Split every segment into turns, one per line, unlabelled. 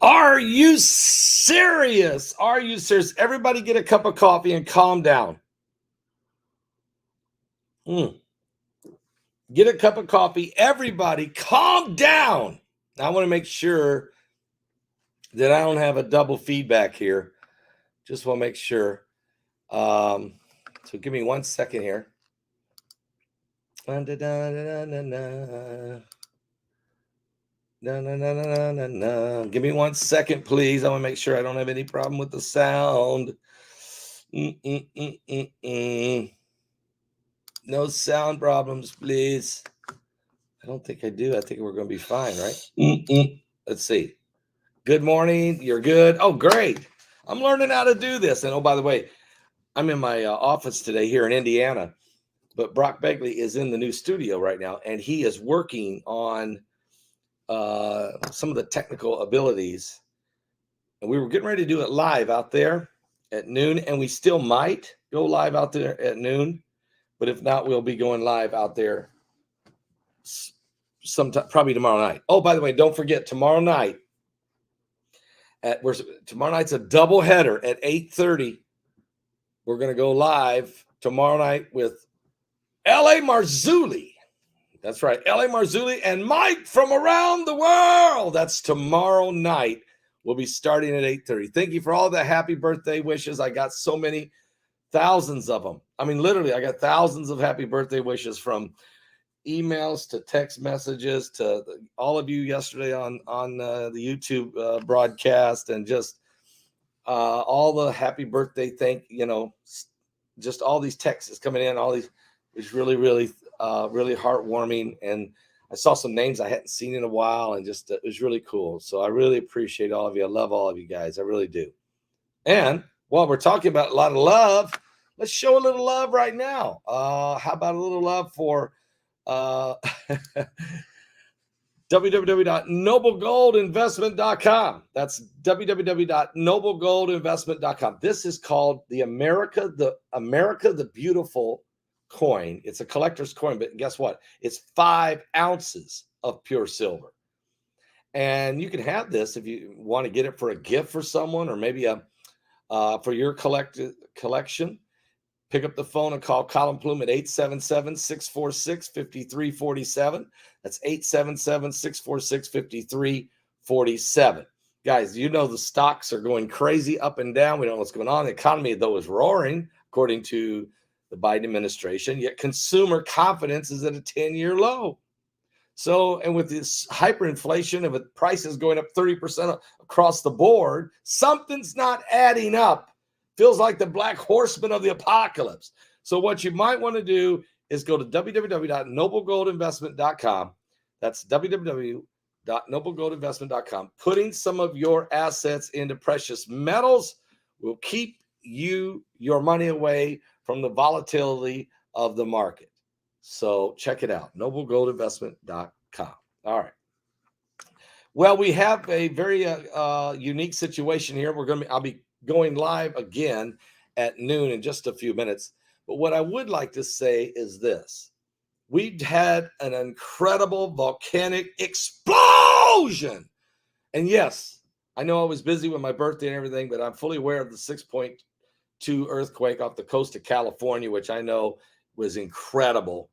Are you serious? Are you serious? Everybody get a cup of coffee and calm down. Get a cup of coffee. Everybody calm down. I want to make sure that I don't have a double feedback here. Just want to make sure. So give me 1 second here. Give me 1 second, please. I want to make sure I don't have any problem with the sound. No sound problems, please. I don't think I do. I think we're going to be fine, right? Let's see. Good morning. You're good. Oh, great. I'm learning how to do this. And oh, by the way, I'm in my office today here in Indiana, but Brock Begley is in the new studio right now, and he is working on some of the technical abilities. And we were getting ready to do it live out there at noon, and we still might go live out there at noon. But if not, we'll be going live out there sometime, probably tomorrow night. Oh, by the way, don't forget tomorrow night. Tomorrow night's a double header at 8:30. We're going to go live tomorrow night with L.A. Marzulli. That's right, L.A. Marzulli and Mike from around the world. That's tomorrow night. We'll be starting at 8:30. Thank you for all the happy birthday wishes. I got so many, thousands of them. I mean, literally, I got thousands of happy birthday wishes from emails to text messages to all of you yesterday on the YouTube broadcast, and just all the happy birthday just all these texts coming in. All these is really really heartwarming, and I saw some names I hadn't seen in a while, and just it was really cool. So I really appreciate all of you. I love all of you guys. I really do. And while we're talking about a lot of love, let's show a little love right now. How about a little love for www.noblegoldinvestment.com. That's www.noblegoldinvestment.com. This is called the America the Beautiful coin. It's a collector's coin, but guess what? It's 5 ounces of pure silver. And you can have this if you want to get it for a gift for someone, or maybe for your collection. Pick up the phone and call Colin Plume at 877-646-5347. That's 877-646-5347. Guys, you know the stocks are going crazy up and down. We don't know what's going on. The economy, though, is roaring, according to the Biden administration, yet consumer confidence is at a 10-year low. So, and with this hyperinflation and with prices going up 30% across the board, something's not adding up. Feels like the black horseman of the apocalypse. So what you might want to do is go to www.noblegoldinvestment.com. That's www.noblegoldinvestment.com. Putting some of your assets into precious metals will keep your money away from the volatility of the market. So check it out, noblegoldinvestment.com. All right. Well, we have a very unique situation here. I'll be going live again at noon in just a few minutes. But what I would like to say is this. We had an incredible volcanic explosion. And yes, I know I was busy with my birthday and everything, but I'm fully aware of the 6.2 earthquake off the coast of California, which I know was incredible.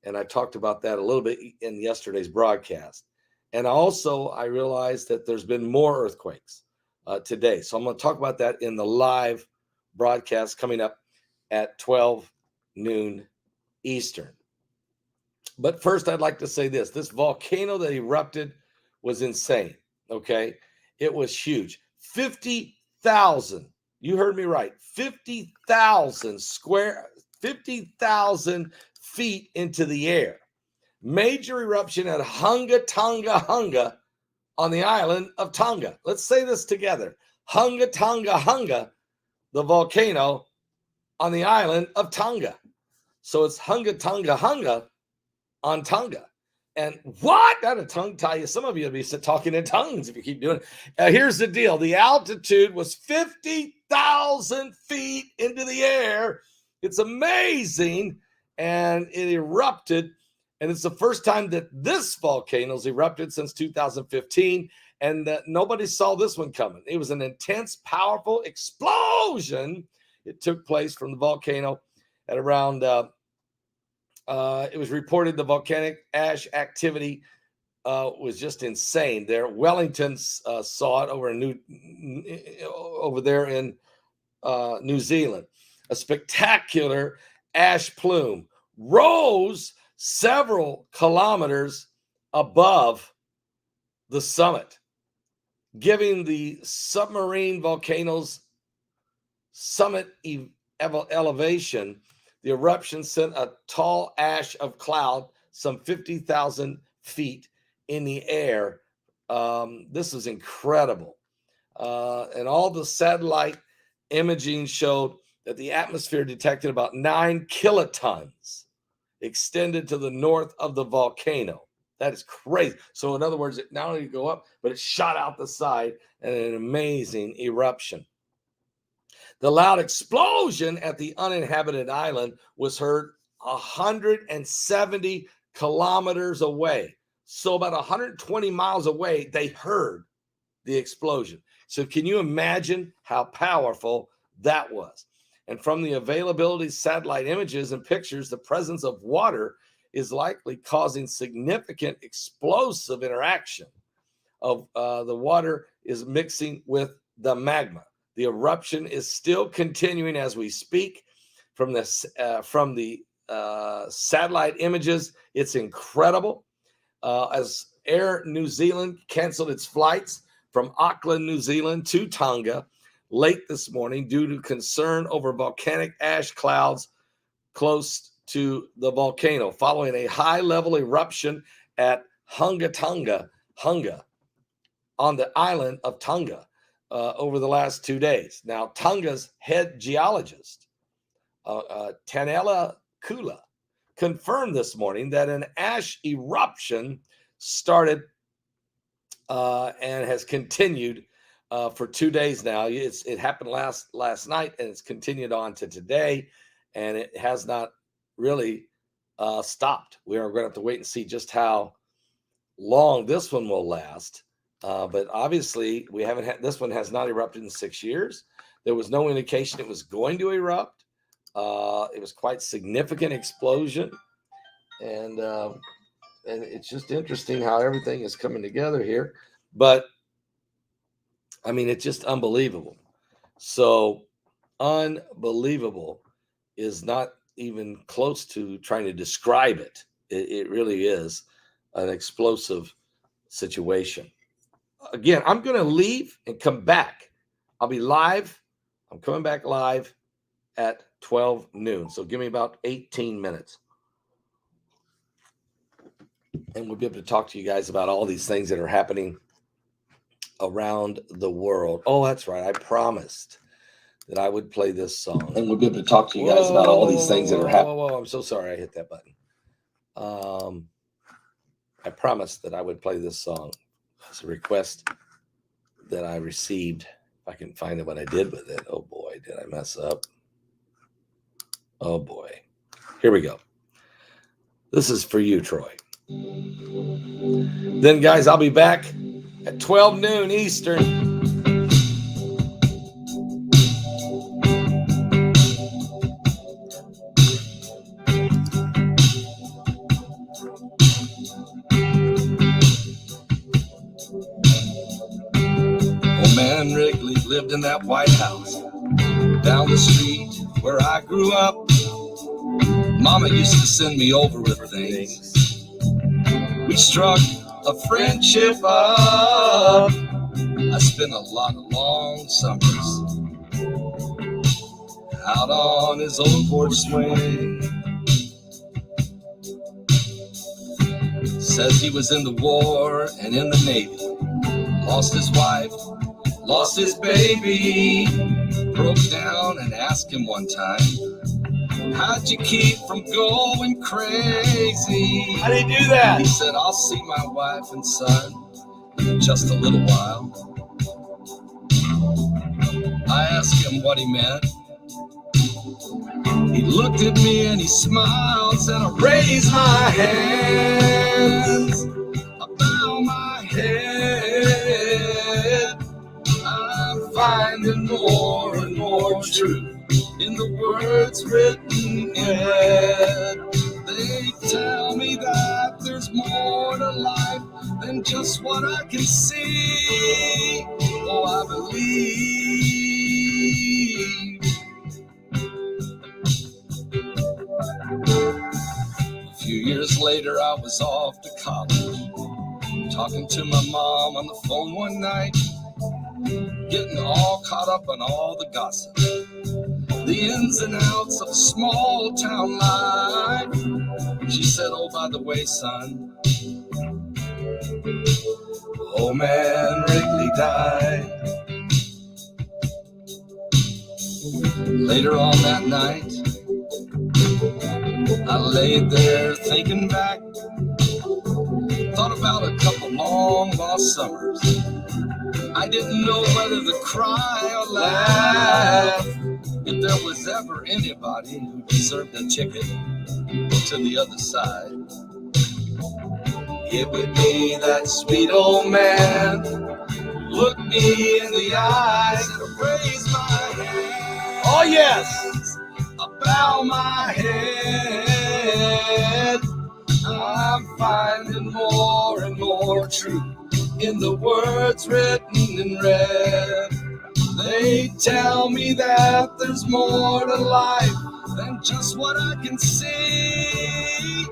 And I talked about that a little bit in yesterday's broadcast. And also, I realized that there's been more earthquakes today. So I'm going to talk about that in the live broadcast coming up at 12 noon Eastern. But first, I'd like to say this. This volcano that erupted was insane, okay? It was huge. 50,000, you heard me right, 50,000 feet into the air. Major eruption at Tonga-Hunga on the island of Tonga. Let's say this together. Tonga-Hunga, the volcano on the island of Tonga. So it's Tonga-Hunga on Tonga. And what? That'll tongue tie you. Some of you will be talking in tongues if you keep doing it. Here's the deal. The altitude was 50,000 feet into the air. It's amazing. And it erupted. And it's the first time that this volcano's erupted since 2015. And nobody saw this one coming. It was an intense, powerful explosion. It took place from the volcano at around, it was reported the volcanic ash activity was just insane there. Wellington saw it over there in New Zealand. A spectacular ash plume rose several kilometers above the summit, giving the submarine volcano's summit elevation. The eruption sent a tall ash of cloud some 50,000 feet in the air. This is incredible. And all the satellite imaging showed that the atmosphere detected about 9 kilotons extended to the north of the volcano. That is crazy. So in other words, it not only go up, but it shot out the side in an amazing eruption. The loud explosion at the uninhabited island was heard 170 kilometers away. So about 120 miles away, they heard the explosion. So can you imagine how powerful that was? And from the availability of satellite images and pictures, the presence of water is likely causing significant explosive interaction of the water is mixing with the magma. The eruption is still continuing as we speak. From the satellite images, it's incredible. As Air New Zealand canceled its flights from Auckland, New Zealand to Tonga late this morning due to concern over volcanic ash clouds close to the volcano following a high-level eruption at Tonga-Hunga on the island of Tonga over the last 2 days. Now, Tonga's head geologist, Tanela Kula, confirmed this morning that an ash eruption started and has continued for 2 days now. It happened last night, and it's continued on to today, and it has not really stopped. We are going to have to wait and see just how long this one will last. But obviously, we haven't had this one has not erupted in 6 years. There was no indication it was going to erupt. It was quite significant explosion, and it's just interesting how everything is coming together here. But I mean, it's just unbelievable. So unbelievable is not even close to trying to describe it. It really is an explosive situation. Again, I'm going to leave and come back. I'll be live. I'm coming back live at 12 noon. So give me about 18 minutes. And we'll be able to talk to you guys about all these things that are happening around the world. Oh, that's right. I promised that I would play this song. And we'll be able to talk to you guys about all these things that are happening. Whoa, I'm so sorry I hit that button. I promised that I would play this song. It's a request that I received. If I can find out what I did with it. Oh boy, did I mess up. Oh boy. Here we go. This is for you, Troy. Then, guys, I'll be back at 12 noon Eastern. Old man Wrigley lived in that White House down the street where I grew up. Mama used to send me over with things. We struck a friendship up. I spent a lot of long summers out on his old porch swing. Says he was in the war and in the Navy. Lost his wife, lost his baby. Broke down and asked him one time, how'd you keep from going crazy? How did he do that? He said, I'll see my wife and son in just a little while. I asked him what he meant. He looked at me and he smiled, said, I raise my hands, I bow my head.
finding more and more truth in the words written in red. They tell me that there's more to life than just what I can see. Oh, I believe. A few years later, I was off to college, talking to my mom on the phone one night, getting all caught up on all the gossip, the ins and outs of small town life. She said, oh, by the way, son, old man Wrigley died. Later on that night, I laid there thinking back, thought about a couple long lost summers. I didn't know whether to cry or laugh, if there was ever anybody who deserved a ticket to the other side. It would be that sweet old man who looked me in the eyes and raised my hand.
Oh, yes.
I bow my head. I'm finding more and more truth in the words written in red. They tell me that there's more to life than just what I can see.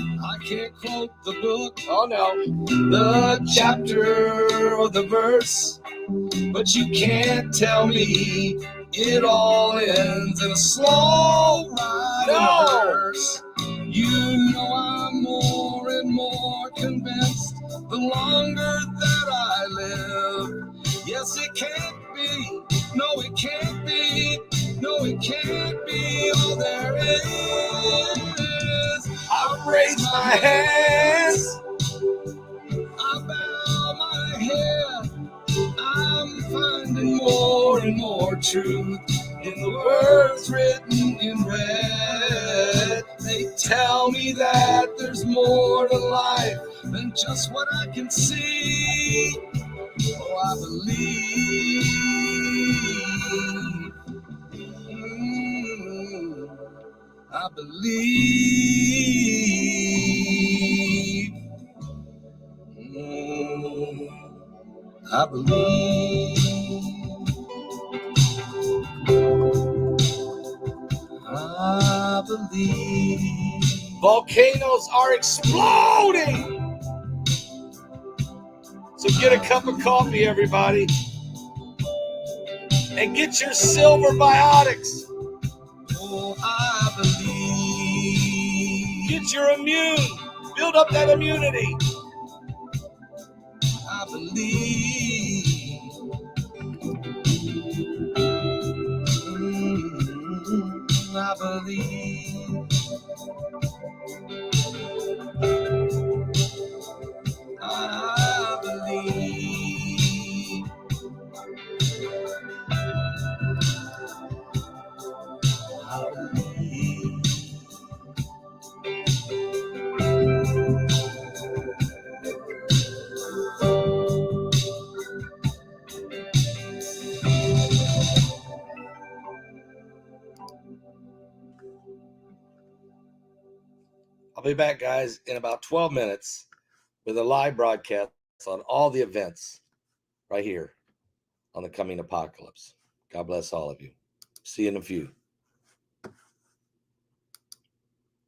I can't quote the book,
Oh, no.
the chapter or the verse, but you can't tell me it all ends in a slow ride in a hearse. You know I'm more and more convinced the longer that I live. Yes, it can't be, no, it can't be, no, it can't be all there is. I raise my hands, I bow my head. I'm finding more and more truth in the words written in red. They tell me that there's more to life than just what I can see. Oh, I believe. I believe. I believe. I believe.
Volcanoes are exploding. So get a cup of coffee, everybody. And get your silver biotics.
Oh, I believe.
Get your immune. Build up that immunity.
I believe. I believe. I believe. I believe.
I'll be back, guys, in about 12 minutes with a live broadcast on all the events right here on the coming apocalypse. God bless all of you. See you in a few.